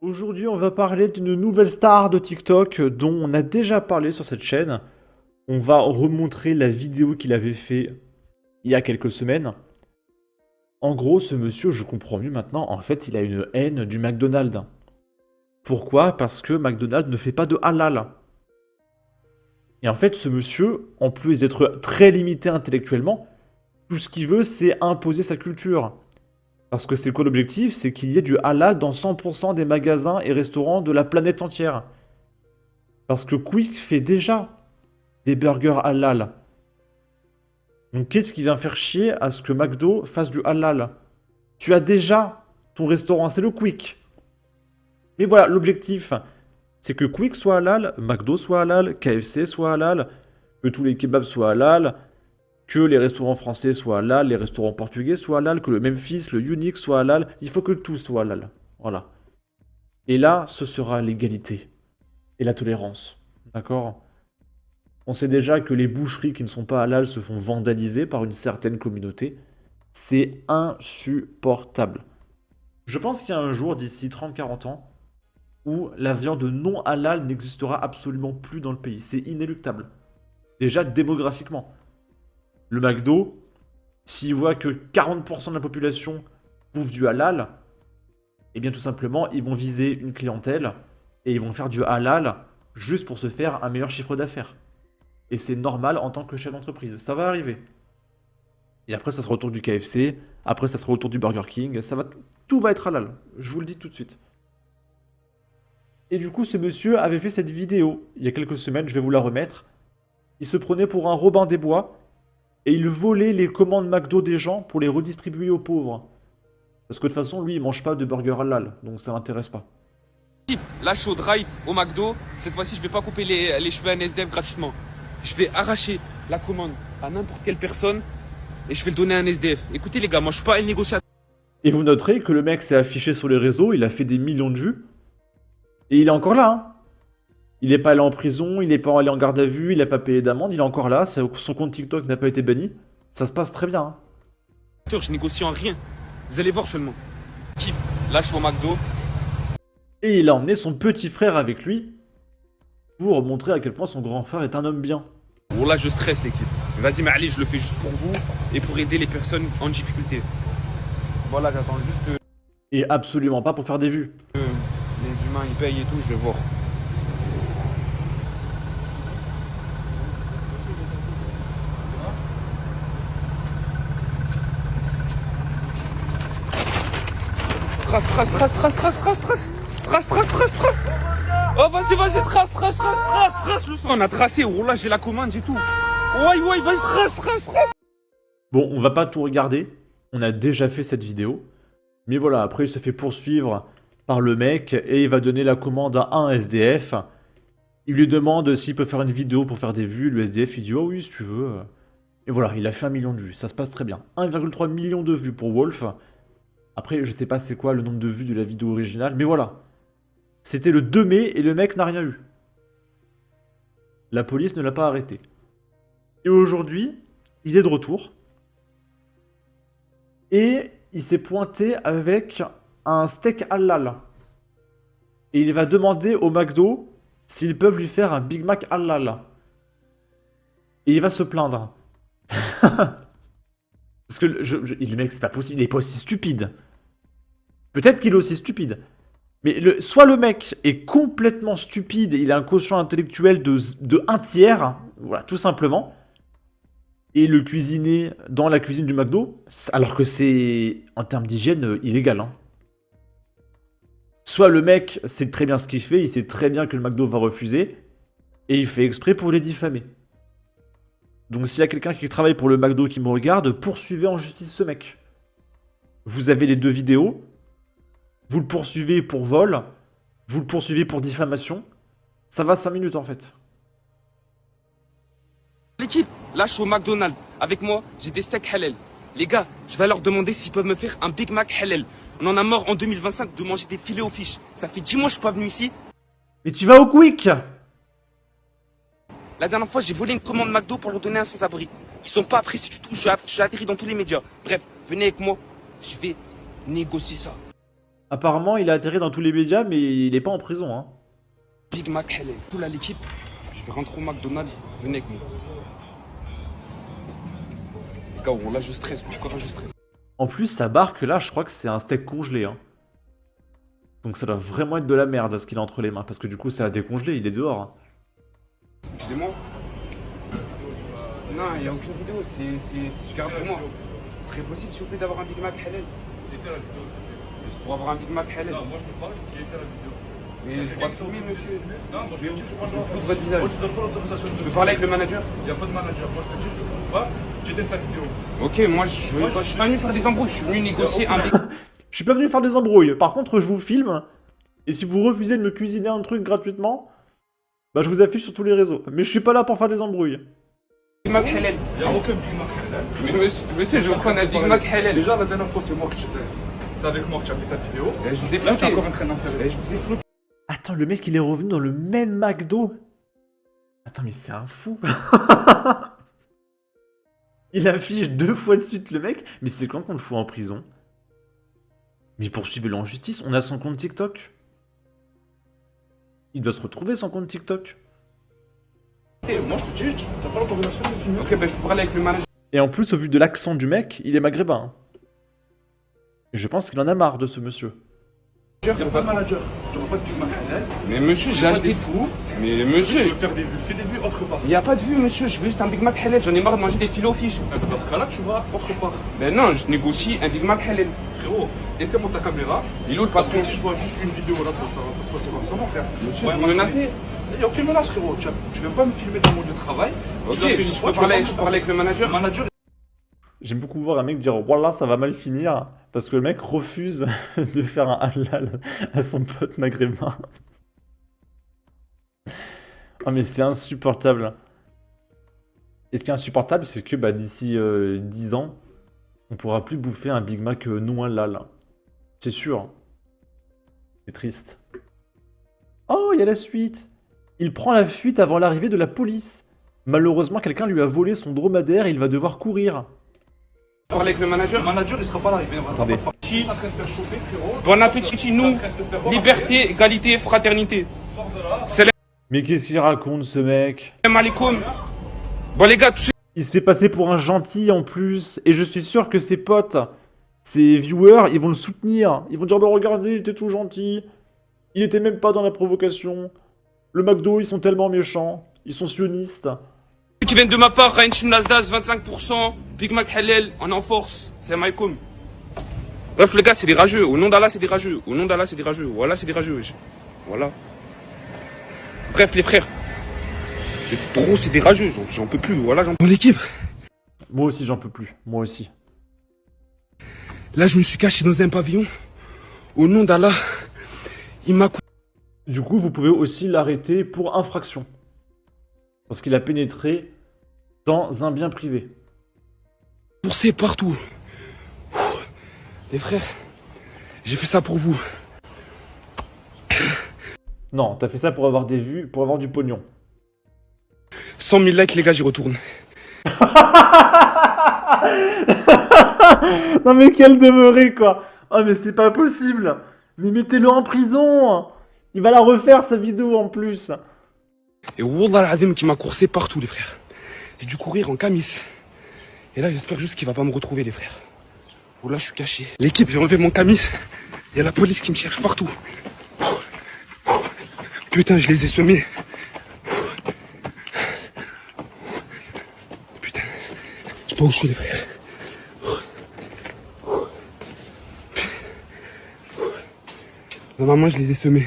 Aujourd'hui, on va parler d'une nouvelle star de TikTok dont on a déjà parlé sur cette chaîne. On va remontrer la vidéo qu'il avait fait il y a quelques semaines. En gros, ce monsieur, je comprends mieux maintenant, en fait, il a une haine du McDonald's. Pourquoi? Parce que McDonald's ne fait pas de halal. Et en fait, ce monsieur, en plus d'être très limité intellectuellement, tout ce qu'il veut, c'est imposer sa culture. Parce que c'est quoi l'objectif? C'est qu'il y ait du halal dans 100% des magasins et restaurants de la planète entière. Parce que Quick fait déjà des burgers halal. Donc qu'est-ce qui vient faire chier à ce que McDo fasse du halal? Tu as déjà ton restaurant, c'est le Quick. Mais voilà, l'objectif, c'est que Quick soit halal, McDo soit halal, KFC soit halal, que tous les kebabs soient halal, que les restaurants français soient halal, les restaurants portugais soient halal, que le Memphis, le Unique soit halal. Il faut que tout soit halal. Voilà. Et là, ce sera l'égalité et la tolérance. D'accord? On sait déjà que les boucheries qui ne sont pas halal se font vandaliser par une certaine communauté. C'est insupportable. Je pense qu'il y a un jour, d'ici 30-40 ans, où la viande non halal n'existera absolument plus dans le pays. C'est inéluctable. Déjà démographiquement. Le McDo, s'il voit que 40% de la population bouffe du halal, eh bien tout simplement, ils vont viser une clientèle et ils vont faire du halal juste pour se faire un meilleur chiffre d'affaires. Et c'est normal en tant que chef d'entreprise. Ça va arriver. Et après, ça sera autour du KFC. Après, ça sera autour du Burger King. Tout va être halal. Je vous le dis tout de suite. Et du coup, ce monsieur avait fait cette vidéo il y a quelques semaines. Je vais vous la remettre. Il se prenait pour un Robin des Bois. Et il volait les commandes McDo des gens pour les redistribuer aux pauvres. Parce que de toute façon, lui, il mange pas de burger halal. Donc ça l'intéresse pas. Là, je suis au drive au McDo. Cette fois-ci, je vais pas couper les cheveux à un SDF gratuitement. Je vais arracher la commande à n'importe quelle personne et je vais le donner à un SDF. Écoutez les gars, moi je suis pas un négociateur. Et vous noterez que le mec s'est affiché sur les réseaux, il a fait des millions de vues. Et il est encore là, hein. Il n'est pas allé en prison, il n'est pas allé en garde à vue, il n'a pas payé d'amende, il est encore là, son compte TikTok n'a pas été banni. Ça se passe très bien, hein. Je négocie en rien. Vous allez voir seulement. Là, je suis au McDo. Et il a emmené son petit frère avec lui pour montrer à quel point son grand frère est un homme bien. Oh là, je stresse l'équipe. Vas-y, mais allez, je le fais juste pour vous et pour aider les personnes en difficulté. Voilà, j'attends juste que Et absolument pas pour faire des vues. les humains ils payent et tout, je vais voir. Trace. Oh, vas-y, trace. On a tracé, oh là, j'ai la commande et tout. Ouais, vas-y, trace. Bon, on va pas tout regarder, on a déjà fait cette vidéo. Mais voilà, après il se fait poursuivre par le mec et il va donner la commande à un SDF. Il lui demande s'il peut faire une vidéo pour faire des vues. Le SDF il dit oh oui si tu veux. Et voilà, il a fait 1 million de vues, ça se passe très bien. 1,3 million de vues pour Wolf. Après je sais pas c'est quoi le nombre de vues de la vidéo originale, mais voilà. C'était le 2 mai et le mec n'a rien eu. La police ne l'a pas arrêté. Et aujourd'hui, il est de retour. Et il s'est pointé avec un steak halal. Et il va demander au McDo s'ils peuvent lui faire un Big Mac halal. Et il va se plaindre. Parce que le mec, c'est pas possible, il est pas aussi stupide. Peut-être qu'il est aussi stupide. Mais soit le mec est complètement stupide, il a un quotient intellectuel de 1 tiers, voilà, tout simplement. Et le cuisiner dans la cuisine du McDo, alors que c'est, en termes d'hygiène, illégal, hein. Soit le mec sait très bien ce qu'il fait, il sait très bien que le McDo va refuser, et il fait exprès pour les diffamer. Donc s'il y a quelqu'un qui travaille pour le McDo qui me regarde, poursuivez en justice ce mec. Vous avez les 2 vidéos, vous le poursuivez pour vol, vous le poursuivez pour diffamation, ça va 5 minutes en fait. L'équipe, là, je suis au McDonald's. Avec moi, j'ai des steaks halal. Les gars, je vais leur demander s'ils peuvent me faire un Big Mac halal. On en a marre en 2025 de manger des filets aux fiches. Ça fait 10 mois que je suis pas venu ici. Mais tu vas au Quick! La dernière fois, j'ai volé une commande McDo pour leur donner un sans-abri. Ils sont pas appréciés du tout, j'ai atterri dans tous les médias. Bref, venez avec moi, je vais négocier ça. Apparemment, il a atterri dans tous les médias, mais il est pas en prison, hein. Big Mac Halal. Tout là, l'équipe, je vais rentrer au McDonald's. Venez avec moi. Les gars, là, je stresse. Pourquoi je stresse? En plus, sa barque, là, je crois que c'est un steak congelé, hein. Donc ça doit vraiment être de la merde, ce qu'il a entre les mains. Parce que du coup, ça a décongelé, il est dehors, hein. Excusez-moi. Non, il n'y a aucune vidéo. Je garde pour moi. Ce serait possible, s'il vous plaît, d'avoir un Big Mac Halal? Juste pour avoir un Big Mac Halal. Non, moi je peux pas, j'ai été à la vidéo. Mais je dois le filmer, monsieur. Non, moi je te dis, tu prends Je fous de votre visage. Moi je te donne pas l'autorisation. Je peux parler avec le manager? Il n'y a pas de manager. Moi je te dis, tu prends pas, j'ai fait ta vidéo. Ok, moi je suis pas venu faire des embrouilles, je suis venu négocier un Big Je suis pas venu faire des embrouilles. Par contre, je vous filme. Et si vous refusez de me cuisiner un truc gratuitement, bah je vous affiche sur tous les réseaux. Mais je suis pas là pour faire des embrouilles. Mac Halal. Il n'y a aucun Big Mac halal. Mais monsieur, je veux prendre un Big Mac Halal. Déjà la dernière fois c'est moi que j'étais. C'était avec moi que tu as fait ta vidéo. Je vous ai Là tu es flouté. encore en train d'en faire. Je vous ai flouté. Attends, le mec, il est revenu dans le même McDo. Attends, mais c'est un fou. Il affiche 2 fois de suite le mec. Mais c'est quand qu'on le fout en prison? Mais poursuivez-le en justice. On a son compte TikTok. Il doit se retrouver son compte TikTok. Moi je te dis, tu n'as pas l'autorisation de filmer. Ok, ben je peux parler avec le manager. Et en plus, au vu de l'accent du mec, il est maghrébin, hein. Et je pense qu'il en a marre de ce monsieur. Il n'y a pas de manager. Tu n'auras pas de Big Mac halal. Mais monsieur, j'ai Pas acheté. des fous. Mais Tu monsieur, veux faire des vues, fais des vues autre part. il n'y a pas de vue, monsieur, je veux juste un Big Mac Halal. J'en ai marre de manger des filets aux fiches. Dans ce cas-là, tu vas autre part. Ben non, je négocie un Big Mac Halal. Frérot, éteins-moi ta caméra. Il est où le Parce patron? que si je vois juste une vidéo là, ça va pas se passer comme ça, mon frère. Monsieur, Ouais, vous me menacez? Il n'y a aucune menace, frérot. Tu viens pas me filmer dans mon lieu de travail. Ok, Tu l'as fait une je fois, peux tu vas parler, pas je me peux parler avec le manager? Le manager, J'aime beaucoup voir un mec dire voilà, ça va mal finir. Parce que le mec refuse de faire un halal à son pote maghrébin. Ah, mais c'est insupportable. Et ce qui est insupportable, c'est que bah, d'ici 10 ans, on pourra plus bouffer un Big Mac non halal. C'est sûr. C'est triste. Oh, il y a la suite. Il prend la fuite avant l'arrivée de la police. Malheureusement, quelqu'un lui a volé son dromadaire et il va devoir courir. Parler avec le manager? le manager, il sera pas là. Il viendra Attendez. pas. Tu es en train de faire chauffer, frérot. Bon appétit, nous, liberté, égalité, fraternité. Sors de là. Salam Mais qu'est-ce qu'il raconte, ce mec? alaikum. Bon les gars, tu sais, Il se fait passer pour un gentil en plus. Et je suis sûr que ses potes, ses viewers, ils vont le soutenir. Ils vont dire bah regardez, il était tout gentil. Il était même pas dans la provocation. Le McDo, ils sont tellement méchants. Ils sont sionistes. qui viennent de ma part, Ryan Nasdaq, 25%, Big Mac Halal, on est en force. Salam alaikum. Bref les gars, c'est des rageux. Au nom d'Allah, c'est des rageux. Au nom d'Allah, c'est des rageux. Voilà, c'est des rageux. wesh. Voilà. Bref les frères. C'est trop, c'est des rageux. J'en peux plus. Voilà, j'en peux. L'équipe. Moi aussi, j'en peux plus. Moi aussi. Là, je me suis caché dans un pavillon. Au nom d'Allah, il m'a coupé. Du coup, vous pouvez aussi l'arrêter pour infraction. Parce qu'il a pénétré dans un bien privé. Poussé partout. Les frères, j'ai fait ça pour vous. Non, t'as fait ça pour avoir des vues, pour avoir du pognon. 100 000 likes, les gars, j'y retourne. Non mais quel demeuré quoi. Oh mais c'est pas possible. Mais mettez-le en prison. Il va la refaire sa vidéo en plus. Et Wallah al-Azim qui m'a coursé partout, les frères. J'ai dû courir en camis. Et là, j'espère juste qu'il va pas me retrouver, les frères. Wallah, je suis caché. L'équipe, j'ai enlevé mon camis. Il y a la police qui me cherche partout. Putain, je les ai semés. Putain, je sais pas où je suis, les frères. Normalement, je les ai semés.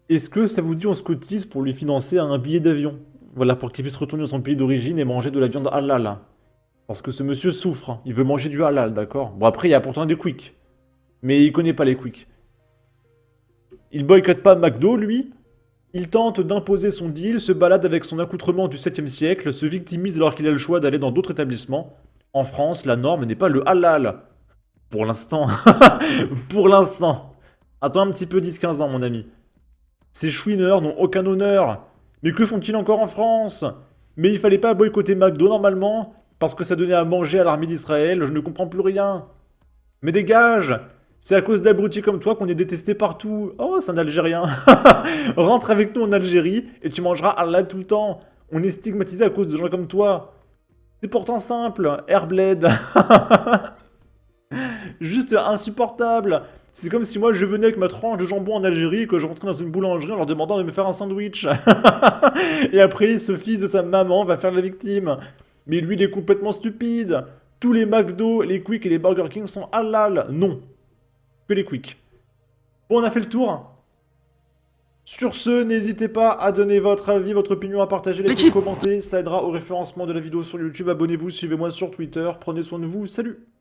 Est-ce que ça vous dit on se cotise pour lui financer un billet d'avion? Voilà, pour qu'il puisse retourner dans son pays d'origine et manger de la viande halal. Parce que ce monsieur souffre, il veut manger du halal, d'accord? Bon après, il y a pourtant des quicks. Mais il connaît pas les quicks. Il boycotte pas McDo, lui. Il tente d'imposer son deal, se balade avec son accoutrement du 7e siècle, se victimise alors qu'il a le choix d'aller dans d'autres établissements. En France, la norme n'est pas le halal. Pour l'instant. Pour l'instant. Attends un petit peu 10-15 ans, mon ami. Ces chouineurs n'ont aucun honneur. Mais que font-ils encore en France? Mais il fallait pas boycotter McDo normalement, parce que ça donnait à manger à l'armée d'Israël, je ne comprends plus rien. Mais dégage! C'est à cause d'abrutis comme toi qu'on est détesté partout. Oh, c'est un Algérien. Rentre avec nous en Algérie et tu mangeras Allah tout le temps. On est stigmatisé à cause de gens comme toi. C'est pourtant simple, Airblade. Juste insupportable. C'est comme si moi je venais avec ma tranche de jambon en Algérie et que je rentrais dans une boulangerie en leur demandant de me faire un sandwich. Et après, ce fils de sa maman va faire la victime. Mais lui, il est complètement stupide. Tous les McDo, les Quick et les Burger King sont halal. Non, que les Quick. Bon, on a fait le tour. Sur ce, n'hésitez pas à donner votre avis, votre opinion, à partager, liker, commenter. Ça aidera au référencement de la vidéo sur YouTube. Abonnez-vous, suivez-moi sur Twitter. Prenez soin de vous. Salut!